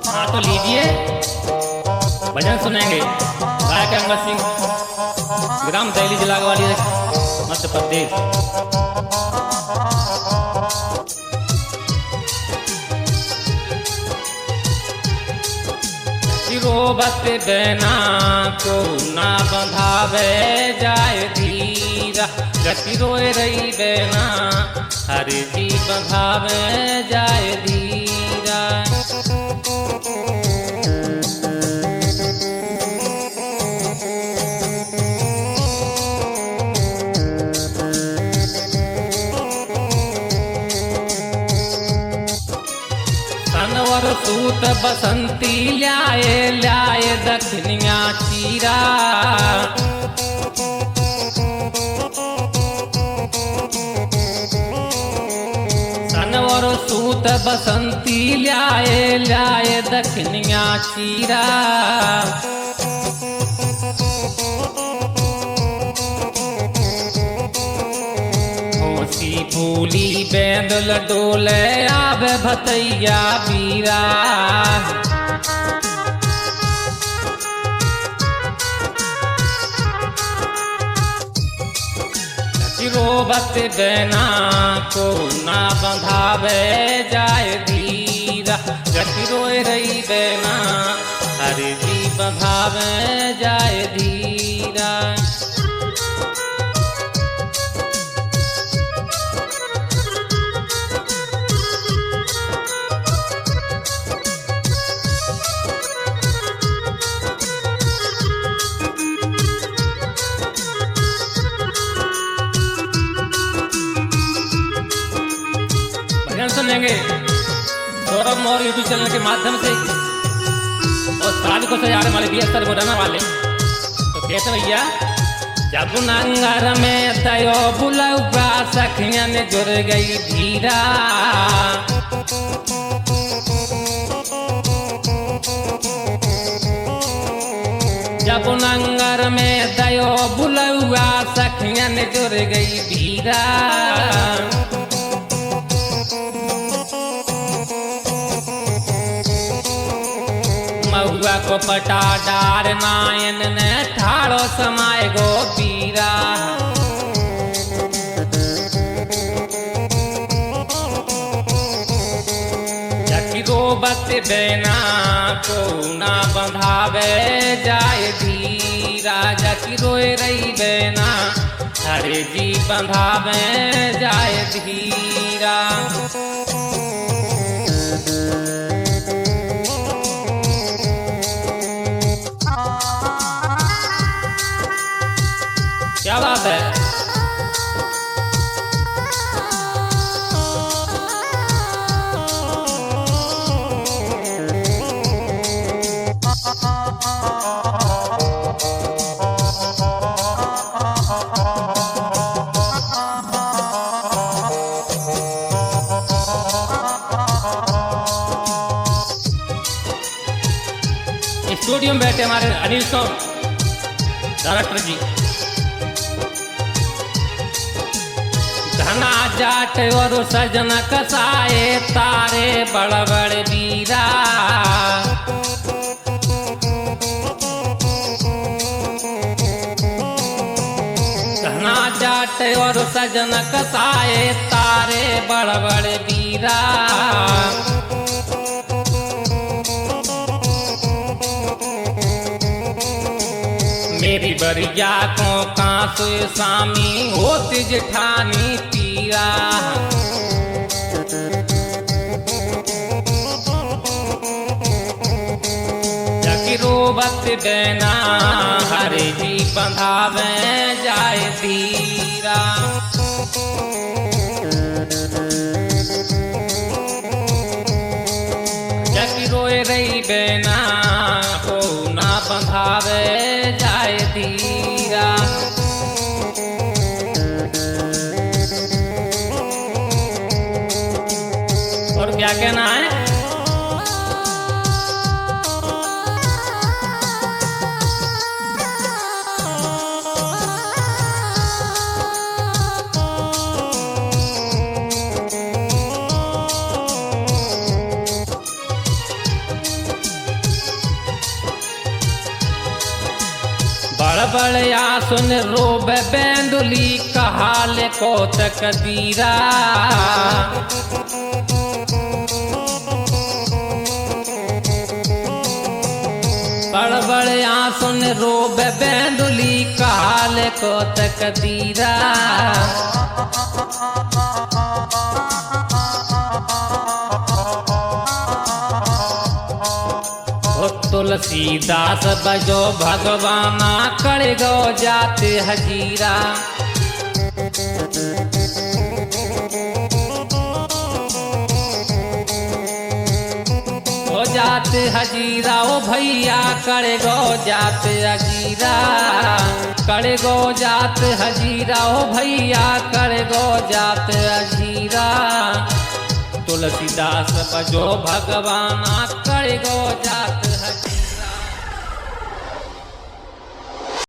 हाँ तो लीजिए, भजन सुनेंगे। गायक अहमद सिंह, ग्राम दैली, जिला ग्वालियर, मध्य प्रदेश। रोबत बेना को ना बंधावे जाए धीरा, गति रोए रही बेना हर जी बंधावे जाए धीरा। सनवर सूत बसंती ल्याए ल्याए दक्षिणिया चीरा, सनवर सूत बसंती ल्याए ल्याए दक्षिणिया चीरा। फूली बेंदल डोले आवे भतैया बीरा, रोबत बेना को ना बंधावे जाए धीरा, गति रोए रही बेना हर जी बंधावे जाए धीरा। सुनेंगे सौरभ मौर्य यूट्यूब चैनल के माध्यम से, और शादी को सजा रहे वाले BSR गोडाना वाले। तो कैसे भैया, जब नंगर में तयो बुलौबा सखिया ने जुड़ गई धीरा, जब नंगर में तयो बुलौबा सखिया ने जुड़ गई धीरा। महुआ को पटा डार नायन ने ठाड़ो समाए गो पीरा, जकी रोबत बेना को ना बंधावे जाए धीरा, जकी रोए रही बेना हरे जी बंधावे जाए धीरा। क्या बात है। स्टूडियो में बैठे हमारे अनिल सौ डायरेक्टर जी, घना जाट और सजन कसाए तारे बड़ बड़ बीरा, घना जाट और सजन कसाए तारे बड़ बड़ बीरा। मेरी बरिया को कांसु सामी होती जेठानी पीरा, जकी रोबत बेना हरे जी बंधावे जाए धीरा। जकी रोए रही बेना को ना बंधावे जाए धीरा। और क्या कहना है। बड़बड़या सुन रोब बेंदुली कहाले को तकदीरा। बड़बड़या सुन रोब बेंदुली कहाले को तकदीरा। तुलसीदास बजो भगवाना कर गो जाते हजीरा। हो जाते हजीरा ओ भैया कर गो जाते हजीरा। कर गो जाते हजीरा ओ भैया कर गो जाते हजीरा। तुलसीदास बजो भगवाना कर गो जाते